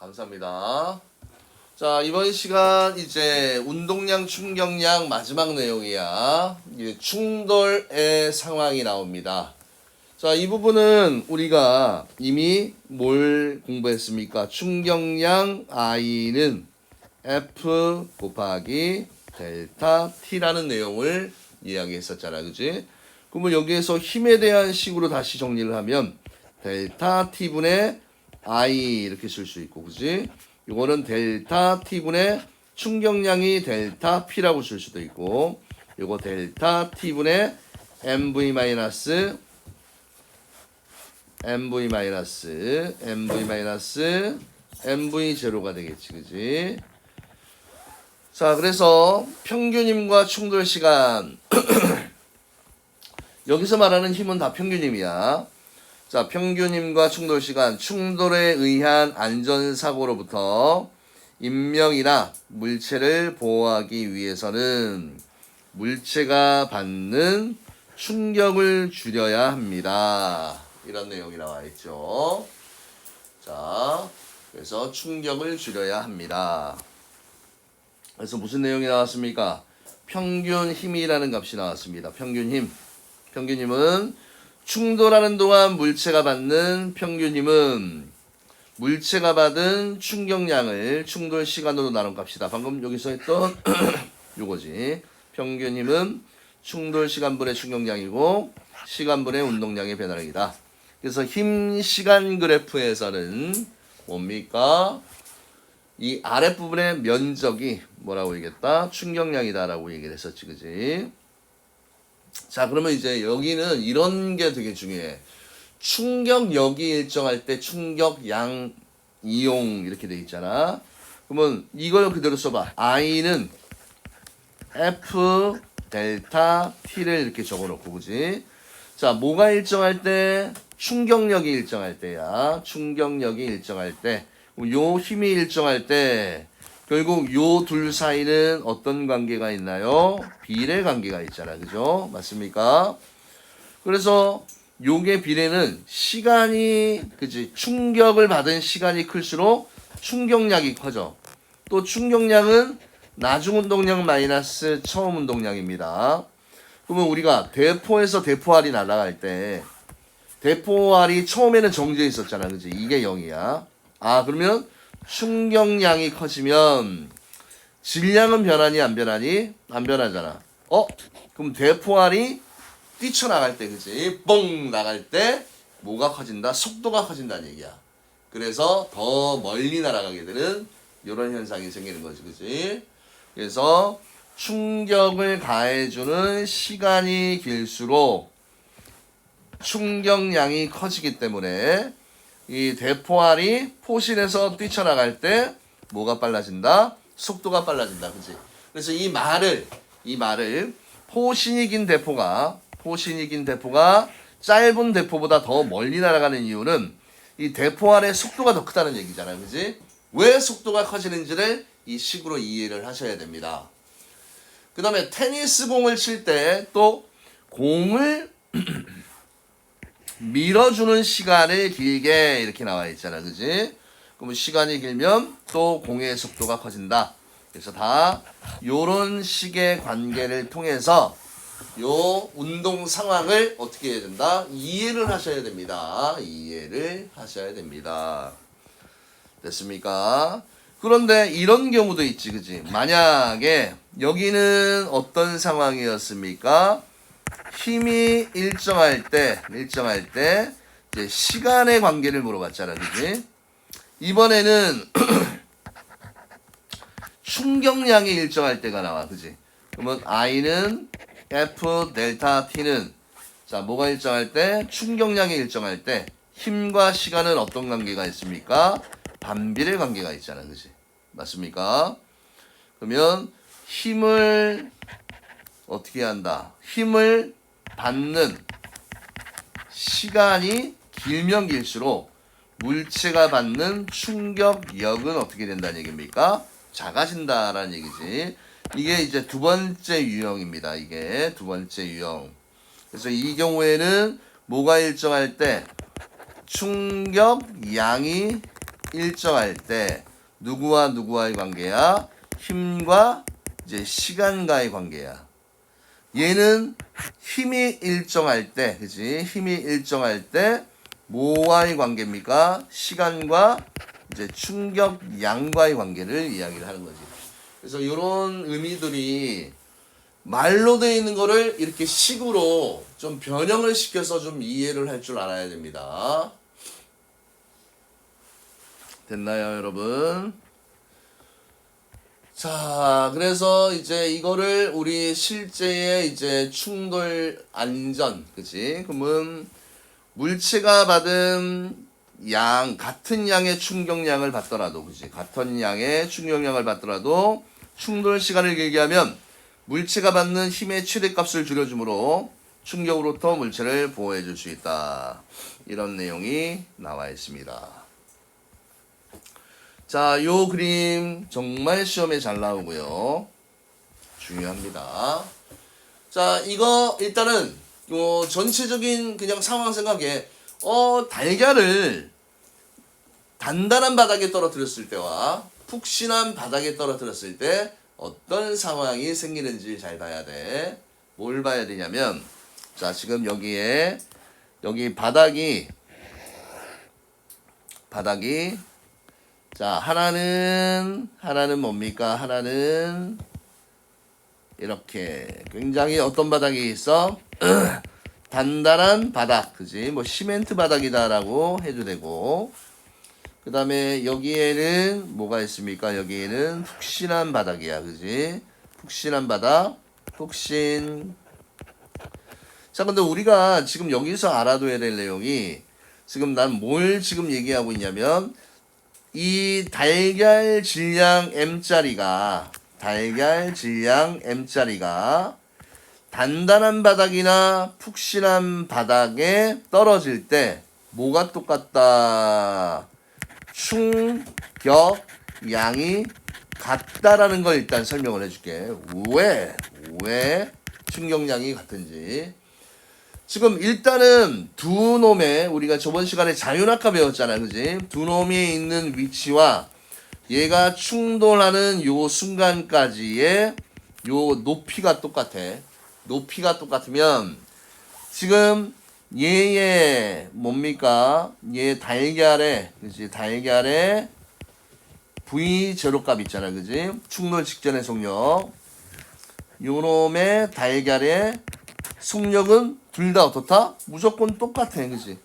감사합니다. 자, 이번 시간 이제 운동량, 충격량 마지막 내용이야. 이제 충돌의 상황이 나옵니다. 자, 이 부분은 우리가 이미 뭘 공부했습니까? 충격량 I는 F 곱하기 델타 T라는 내용을 이야기했었잖아. 그지? 그러면 여기에서 힘에 대한 식으로 다시 정리를 하면 델타 T분의 I 이렇게 쓸 수 있고, 그지? 이거는 델타 T분의 충격량이 델타 P라고 쓸 수도 있고, 이거 델타 T분의 MV 마이너스 MV 제로가 되겠지, 그지? 자, 그래서 평균힘과 충돌 시간 여기서 말하는 힘은 다 평균힘이야. 자, 평균힘과 충돌 시간, 충돌에 의한 안전사고로부터 인명이나 물체를 보호하기 위해서는 물체가 받는 충격을 줄여야 합니다. 이런 내용이 나와 있죠. 자, 그래서 충격을 줄여야 합니다. 그래서 무슨 내용이 나왔습니까? 평균 힘이라는 값이 나왔습니다. 평균 힘. 평균 힘은 충돌하는 동안 물체가 받는 평균 힘은 물체가 받은 충격량을 충돌 시간으로 나눈 값이다. 방금 여기서 했던 요거지. 평균 힘은 충돌 시간분의 충격량이고 시간분의 운동량의 변화량이다. 그래서 힘 시간 그래프에서는 뭡니까? 이 아랫부분의 면적이 뭐라고 얘기했다? 충격량이다라고 얘기를 했었지, 그지? 자, 그러면 이제 여기는 이런 게 되게 중요해. 충격력이 일정할 때 충격량 이용 이렇게 돼 있잖아. 그러면 이걸 그대로 써봐. I는 F 델타 T를 이렇게 적어놓고, 그지? 자, 뭐가 일정할 때? 충격력이 일정할 때야. 충격력이 일정할 때. 요 힘이 일정할 때 결국 요 둘 사이는 어떤 관계가 있나요? 비례 관계가 있잖아. 그죠? 맞습니까? 그래서 요게 비례는 시간이, 그지? 충격을 받은 시간이 클수록 충격량이 커져. 또 충격량은 나중 운동량 마이너스 처음 운동량입니다. 그러면 우리가 대포에서 대포알이 날아갈 때 대포알이 처음에는 정지해 있었잖아. 그지? 이게 0이야. 아, 그러면 충격량이 커지면 질량은 변하니 안 변하니? 안 변하잖아. 그럼 대포알이 뛰쳐나갈 때, 그치? 뻥 나갈 때 뭐가 커진다? 속도가 커진다는 얘기야. 그래서 더 멀리 날아가게 되는 이런 현상이 생기는 거지, 그치? 그래서 충격을 가해주는 시간이 길수록 충격량이 커지기 때문에 이 대포알이 포실에서 뛰쳐나갈 때 뭐가 빨라진다? 속도가 빨라진다. 그치? 그래서 이 말을 포신이 긴 대포가 짧은 대포보다 더 멀리 날아가는 이유는 이 대포알의 속도가 더 크다는 얘기잖아요. 그치? 왜 속도가 커지는지를 이 식으로 이해를 하셔야 됩니다. 그 다음에 테니스 공을 칠 때 또 공을 밀어주는 시간을 길게 이렇게 나와 있잖아. 그지? 그러면 시간이 길면 또 공의 속도가 커진다. 그래서 다 요런 식의 관계를 통해서 요 운동 상황을 어떻게 해야 된다? 이해를 하셔야 됩니다. 이해를 하셔야 됩니다. 됐습니까? 그런데 이런 경우도 있지. 그지? 만약에 여기는 어떤 상황이었습니까? 힘이 일정할 때 이제 시간의 관계를 물어봤잖아. 그지? 이번에는 충격량이 일정할 때가 나와. 그지? 그러면 I는 F 델타 T는 자, 뭐가 일정할 때? 충격량이 일정할 때 힘과 시간은 어떤 관계가 있습니까? 반비례 관계가 있잖아. 그지? 맞습니까? 그러면 힘을 어떻게 한다? 힘을 받는 시간이 길면 길수록 물체가 받는 충격력은 어떻게 된다는 얘기입니까? 작아진다라는 얘기지. 이게 이제 두 번째 유형입니다. 이게 두 번째 유형. 그래서 이 경우에는 뭐가 일정할 때 충격량이 일정할 때 누구와 누구와의 관계야? 힘과 이제 시간과의 관계야. 얘는 힘이 일정할 때, 그지? 힘이 일정할 때 뭐와의 관계입니까? 시간과 이제 충격 양과의 관계를 이야기를 하는 거지. 그래서 이런 의미들이 말로 되어 있는 거를 이렇게 식으로 좀 변형을 시켜서 좀 이해를 할 줄 알아야 됩니다. 됐나요, 여러분? 자, 그래서 이제 이거를 우리 실제의 이제 충돌 안전, 그치? 그러면 물체가 받은 같은 양의 충격량을 받더라도, 그치? 같은 양의 충격량을 받더라도 충돌 시간을 길게 하면 물체가 받는 힘의 최대값을 줄여주므로 충격으로부터 물체를 보호해 줄 수 있다. 이런 내용이 나와 있습니다. 자, 요 그림 정말 시험에 잘 나오고요. 중요합니다. 자, 이거 일단은 전체적인 그냥 상황 생각에 달걀을 단단한 바닥에 떨어뜨렸을 때와 푹신한 바닥에 떨어뜨렸을 때 어떤 상황이 생기는지 잘 봐야 돼. 뭘 봐야 되냐면, 자, 지금 여기 바닥이, 자, 하나는 뭡니까? 하나는, 이렇게, 굉장히 어떤 바닥이 있어? 단단한 바닥, 그지? 뭐, 시멘트 바닥이다라고 해도 되고, 그 다음에 여기에는 뭐가 있습니까? 여기에는 푹신한 바닥이야. 그지? 푹신한 바닥. 푹신. 자, 근데 우리가 지금 여기서 알아둬야 될 내용이 지금 난 뭘 지금 얘기하고 있냐면 이 달걀 질량 M짜리가 단단한 바닥이나 푹신한 바닥에 떨어질 때 뭐가 똑같다? 충격량이 같다라는 걸 일단 설명을 해줄게. 왜 충격량이 같은지. 지금 일단은 두 놈의 우리가 저번 시간에 자윤학과 배웠잖아, 그지? 두 놈이 있는 위치와 얘가 충돌하는 요 순간까지의 요 높이가 똑같아. 높이가 똑같으면 지금 얘의 뭡니까? 얘 달걀의, 그지? 달걀의 V0 값 있잖아, 그지? 충돌 직전의 속력. 요놈의 달걀의 속력은 둘 다 어떻다? 무조건 똑같아, 그지?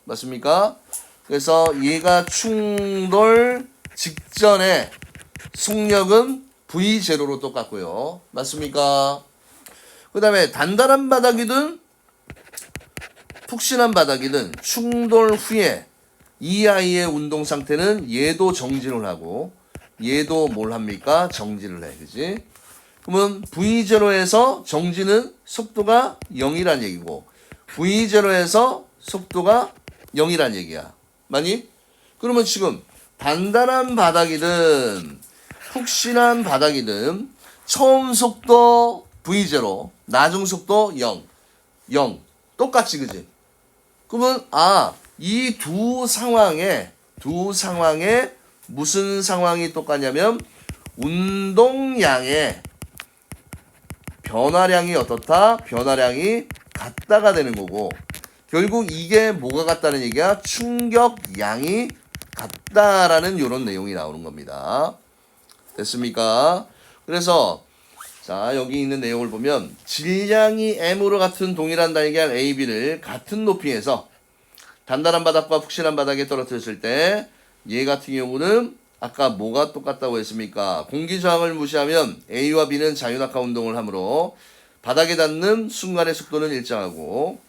맞습니까? 그래서 얘가 충돌 직전의 속력은 V0로 똑같고요. 맞습니까? 그 다음에 단단한 바닥이든 푹신한 바닥이든 충돌 후에 이 아이의 운동 상태는 얘도 정지를 하고 얘도 뭘 합니까? 정지를 해. 그지? 그러면 V0에서 정지는 속도가 0이란 얘기고 V0에서 속도가 0이란 얘기야. 맞니? 그러면 지금 단단한 바닥이든 푹신한 바닥이든 처음 속도 V0, 나중 속도 0. 똑같지, 그지? 그러면 이 두 상황에 무슨 상황이 똑같냐면 운동량의 변화량이 어떻다? 변화량이 같다가 되는 거고 결국 이게 뭐가 같다는 얘기야? 충격량이 같다라는 이런 내용이 나오는 겁니다. 됐습니까? 그래서 자, 여기 있는 내용을 보면 질량이 M으로 같은 동일한 달걀 A, B를 같은 높이에서 단단한 바닥과 푹신한 바닥에 떨어뜨렸을 때 얘 같은 경우는 아까 뭐가 똑같다고 했습니까? 공기 저항을 무시하면 A와 B는 자유낙하 운동을 하므로 바닥에 닿는 순간의 속도는 일정하고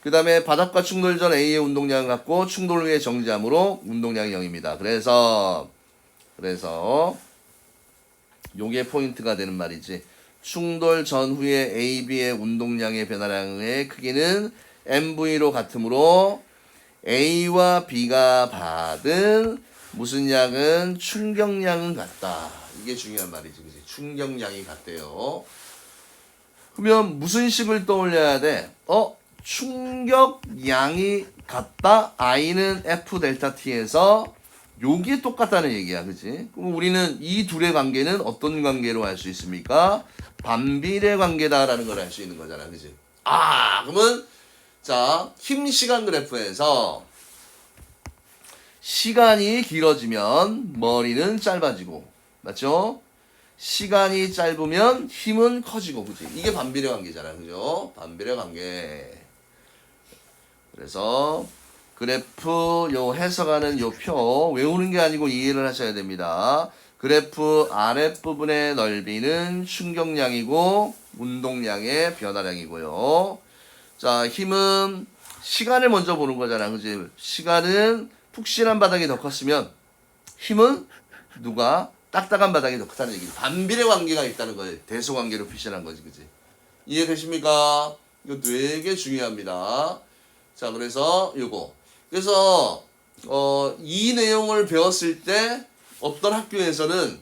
그 다음에 바닥과 충돌 전 A의 운동량을 갖고 충돌 후에 정지하므로 운동량이 0입니다. 그래서 요게 포인트가 되는 말이지. 충돌 전후에 A, B의 운동량의 변화량의 크기는 MV로 같으므로 A와 B가 받은 무슨 양은 충격량은 같다. 이게 중요한 말이지. 그치? 충격량이 같대요. 그러면 무슨 식을 떠올려야 돼? 충격량이 같다. I는 F 델타 T에서 요게 똑같다는 얘기야, 그치? 그럼 우리는 이 둘의 관계는 어떤 관계로 알 수 있습니까? 반비례 관계다라는 걸 알 수 있는 거잖아, 그치? 그러면 자, 힘 시간 그래프에서 시간이 길어지면 머리는 짧아지고, 맞죠? 시간이 짧으면 힘은 커지고, 그치? 이게 반비례 관계잖아, 그죠? 반비례 관계. 그래서 그래프 요 해석하는 요 표 외우는 게 아니고 이해를 하셔야 됩니다. 그래프 아랫부분의 넓이는 충격량이고 운동량의 변화량이고요. 자, 힘은 시간을 먼저 보는 거잖아, 그지? 시간은 푹신한 바닥이 더 컸으면 힘은 누가 딱딱한 바닥이 더 크다는 얘기. 반비례 관계가 있다는 거예요. 대소 관계로 표시한 거지, 그지? 이해되십니까? 이거 되게 중요합니다. 자, 그래서 요거. 그래서 이 내용을 배웠을 때 어떤 학교에서는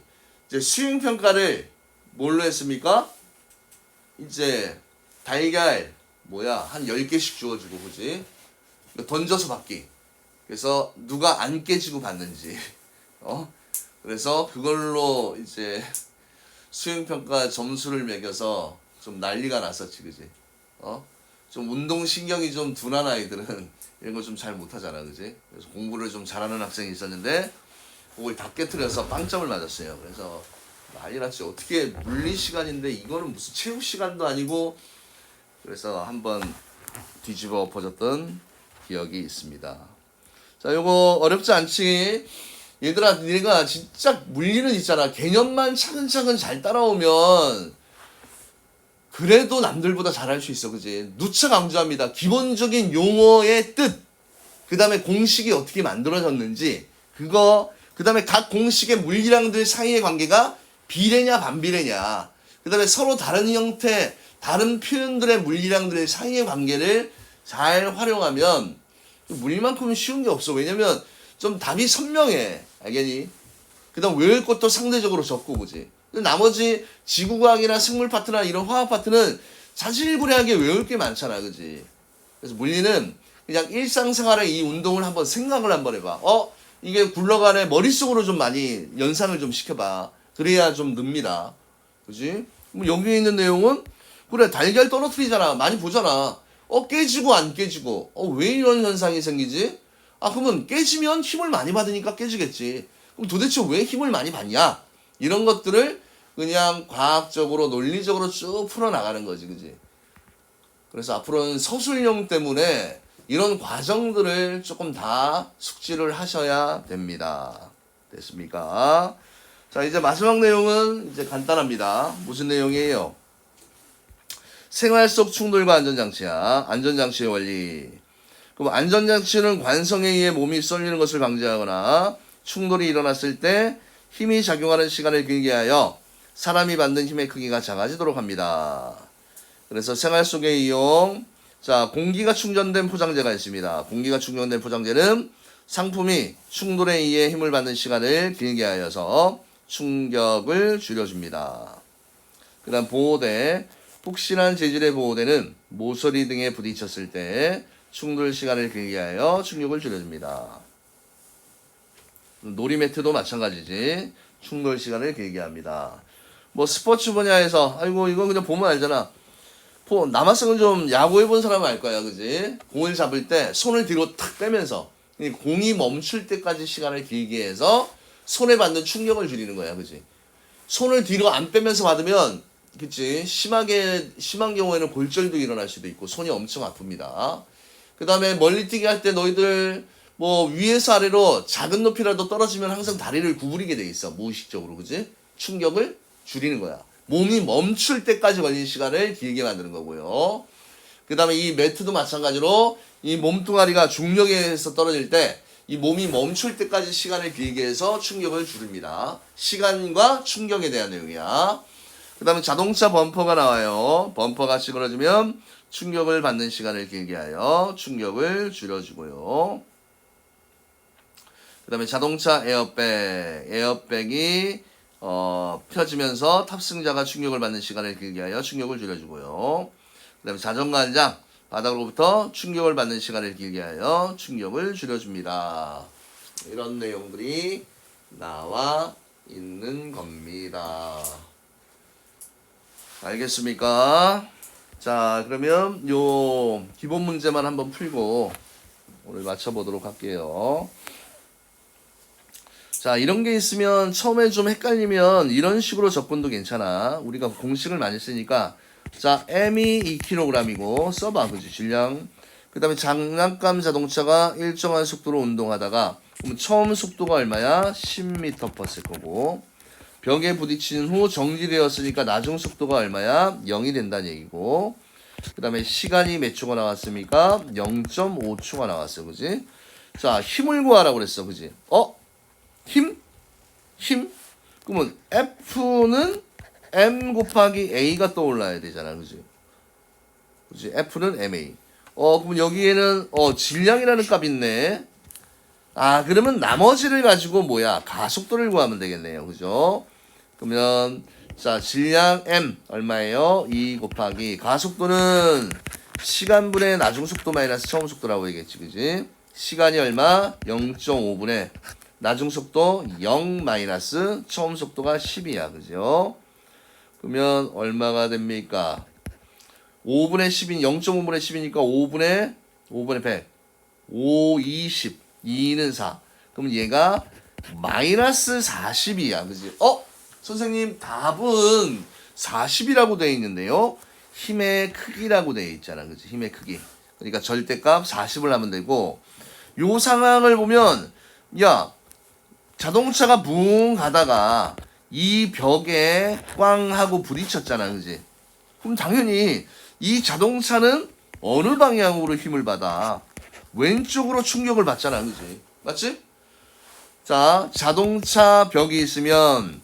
이제 수행 평가를 뭘로 했습니까? 이제 달걀 한 10개씩 주어주고, 그지? 던져서 받기. 그래서 누가 안 깨지고 받는지. 그래서 그걸로 이제 수행평가 점수를 매겨서 좀 난리가 났었지, 그지? 좀 운동신경이 좀 둔한 아이들은 이런 거 좀 잘 못하잖아, 그지? 그래서 공부를 좀 잘하는 학생이 있었는데 그걸 다 깨트려서 빵점을 맞았어요. 그래서 난리 났지. 어떻게 물리 시간인데 이거는 무슨 체육 시간도 아니고. 그래서 한번 뒤집어 엎어졌던 기억이 있습니다. 자, 요거 어렵지 않지? 얘들아, 니네가 진짜 물리는 있잖아. 개념만 차근차근 잘 따라오면 그래도 남들보다 잘할 수 있어, 그지? 누차 강조합니다. 기본적인 용어의 뜻, 그 다음에 공식이 어떻게 만들어졌는지, 그 다음에 각 공식의 물리량들 사이의 관계가 비례냐 반비례냐, 그 다음에 서로 다른 형태, 다른 표현들의 물리량들의 사이의 관계를 잘 활용하면 물리만큼은 쉬운 게 없어. 왜냐면 좀 답이 선명해. 알겠니? 그 다음 외울 것도 상대적으로 적고, 그지? 나머지 지구과학이나 생물 파트나 이런 화학 파트는 자질구레하게 외울 게 많잖아, 그지? 그래서 물리는 그냥 일상생활에 이 운동을 한번 생각을 한번 해봐. 이게 굴러가네. 머릿속으로 좀 많이 연상을 좀 시켜봐. 그래야 좀 늡니다. 그지? 뭐 여기 있는 내용은 그래, 달걀 떨어뜨리잖아. 많이 보잖아. 깨지고 안 깨지고. 왜 이런 현상이 생기지? 그러면 깨지면 힘을 많이 받으니까 깨지겠지. 그럼 도대체 왜 힘을 많이 받냐? 이런 것들을 그냥 과학적으로, 논리적으로 쭉 풀어나가는 거지, 그지? 그래서 앞으로는 서술형 때문에 이런 과정들을 조금 다 숙지를 하셔야 됩니다. 됐습니까? 자, 이제 마지막 내용은 이제 간단합니다. 무슨 내용이에요? 생활 속 충돌과 안전장치야. 안전장치의 원리. 그럼 안전장치는 관성에 의해 몸이 쏠리는 것을 방지하거나 충돌이 일어났을 때 힘이 작용하는 시간을 길게 하여 사람이 받는 힘의 크기가 작아지도록 합니다. 그래서 생활 속의 이용. 자, 공기가 충전된 포장재가 있습니다. 공기가 충전된 포장재는 상품이 충돌에 의해 힘을 받는 시간을 길게 하여서 충격을 줄여줍니다. 그 다음 보호대. 푹신한 재질의 보호대는 모서리 등에 부딪혔을 때 충돌 시간을 길게 하여 충격을 줄여줍니다. 놀이매트도 마찬가지지. 충돌 시간을 길게 합니다. 뭐 스포츠 분야에서 이거 그냥 보면 알잖아. 남학생은 좀 야구해본 사람은 알 거야, 그지? 공을 잡을 때 손을 뒤로 탁 빼면서 공이 멈출 때까지 시간을 길게 해서 손에 받는 충격을 줄이는 거야, 그지? 손을 뒤로 안 빼면서 받으면, 그치? 심한 경우에는 골절도 일어날 수도 있고 손이 엄청 아픕니다. 그 다음에 멀리뛰기 할 때 너희들 뭐 위에서 아래로 작은 높이라도 떨어지면 항상 다리를 구부리게 돼 있어, 무의식적으로, 그지? 충격을 줄이는 거야. 몸이 멈출 때까지 걸린 시간을 길게 만드는 거고요. 그 다음에 이 매트도 마찬가지로 이 몸뚱아리가 중력에 의해서 떨어질 때 이 몸이 멈출 때까지 시간을 길게 해서 충격을 줄입니다. 시간과 충격에 대한 내용이야. 그 다음에 자동차 범퍼가 나와요. 범퍼가 찌그러지면 충격을 받는 시간을 길게 하여 충격을 줄여주고요. 그 다음에 자동차 에어백이 펴지면서 탑승자가 충격을 받는 시간을 길게 하여 충격을 줄여주고요. 그 다음에 자전거 한 장, 바닥으로부터 충격을 받는 시간을 길게 하여 충격을 줄여줍니다. 이런 내용들이 나와 있는 겁니다. 알겠습니까? 자, 그러면 요 기본 문제만 한번 풀고 오늘 맞춰보도록 할게요. 자, 이런 게 있으면 처음에 좀 헷갈리면 이런 식으로 접근도 괜찮아. 우리가 공식을 많이 쓰니까. 자, M이 2kg이고 써봐. 그지? 질량. 그 다음에 장난감 자동차가 일정한 속도로 운동하다가 그럼 처음 속도가 얼마야? 10m/s 거고 벽에 부딪힌 후 정지되었으니까 나중 속도가 얼마야? 0이 된다는 얘기고 그 다음에 시간이 몇 초가 나왔습니까? 0.5초가 나왔어. 그지? 자, 힘을 구하라고 그랬어. 그지? 힘? 그러면 F는 M 곱하기 A가 떠올라야 되잖아. 그지? 그지? F는 MA. 그럼 여기에는, 질량이라는 값이 있네. 아, 그러면 나머지를 가지고 뭐야? 가속도를 구하면 되겠네요. 그죠? 그러면, 자, 질량 M 얼마예요? 2 곱하기 가속도는 시간분의 나중 속도 마이너스 처음 속도라고 얘기했지. 그지? 시간이 얼마? 0.5분의 나중 속도 0 마이너스 처음 속도가 10이야. 그죠? 그러면 얼마가 됩니까? 5분의 10인 0.5분의 10이니까 5분의 100. 5, 20. 2는 4. 그럼 얘가 마이너스 40이야. 그지? 선생님 답은 40이라고 되어 있는데요. 힘의 크기라고 되어 있잖아. 그지? 힘의 크기. 그러니까 절대값 40을 하면 되고 요 상황을 보면 야, 자동차가 붕 가다가 이 벽에 꽝 하고 부딪혔잖아. 그지? 그럼 당연히 이 자동차는 어느 방향으로 힘을 받아? 왼쪽으로 충격을 받잖아. 그지? 맞지? 자, 자동차 벽이 있으면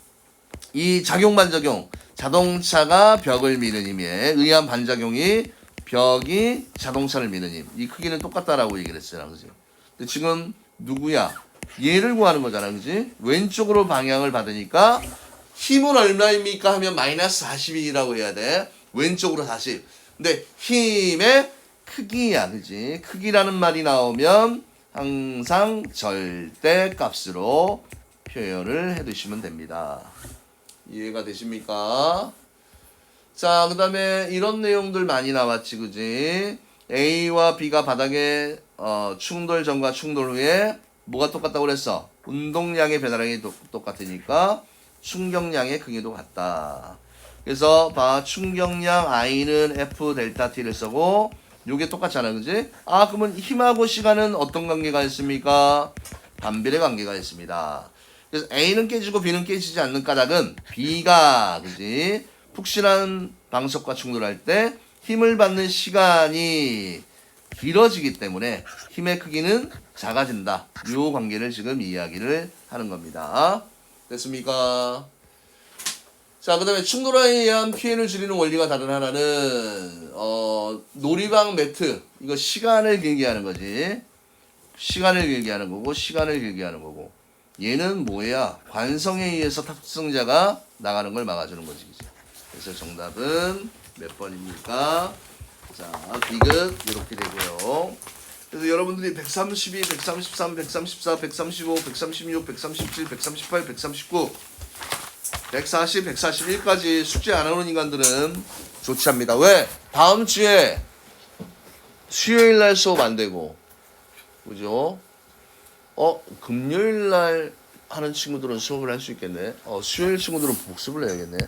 이 작용 반작용 자동차가 벽을 미는 힘에 의한 반작용이 벽이 자동차를 미는 힘. 이 크기는 똑같다라고 얘기를 했잖아. 그지? 근데 지금 누구야? 얘를 구하는 거잖아. 그지? 왼쪽으로 방향을 받으니까 힘은 얼마입니까? 하면 마이너스 40이라고 해야 돼. 왼쪽으로 40. 근데 힘의 크기야. 그지? 크기라는 말이 나오면 항상 절대값으로 표현을 해두시면 됩니다. 이해가 되십니까? 자, 그 다음에 이런 내용들 많이 나왔지. 그지? A와 B가 바닥에 충돌 전과 충돌 후에 뭐가 똑같다고 그랬어? 운동량의 변화량이 똑같으니까 충격량의 크기도 같다. 그래서 봐, 충격량 I는 F 델타 T를 쓰고 요게 똑같잖아. 그지? 아, 그러면 힘하고 시간은 어떤 관계가 있습니까? 반비례 관계가 있습니다. 그래서 A는 깨지고 B는 깨지지 않는 까닭은 B가, 그지? 푹신한 방석과 충돌할 때 힘을 받는 시간이 길어지기 때문에 힘의 크기는 작아진다. 이 관계를 지금 이야기를 하는 겁니다. 됐습니까? 자, 그 다음에 충돌에 의한 피해를 줄이는 원리가 다른 하나는 놀이방 매트. 이거 시간을 길게 하는 거지. 시간을 길게 하는 거고 시간을 길게 하는 거고 얘는 뭐야? 관성에 의해서 탑승자가 나가는 걸 막아주는 거지. 그래서 정답은 몇 번입니까? 자, 비긋 이렇게 되고요. 그래서 여러분들이 132, 133, 134, 135, 136, 137, 138, 139, 140, 141까지 숙제 안 하는 인간들은 좋지 않습니다. 왜? 다음 주에 수요일 날 수업 안 되고, 그죠? 금요일 날 하는 친구들은 수업을 할 수 있겠네. 수요일 친구들은 복습을 해야겠네.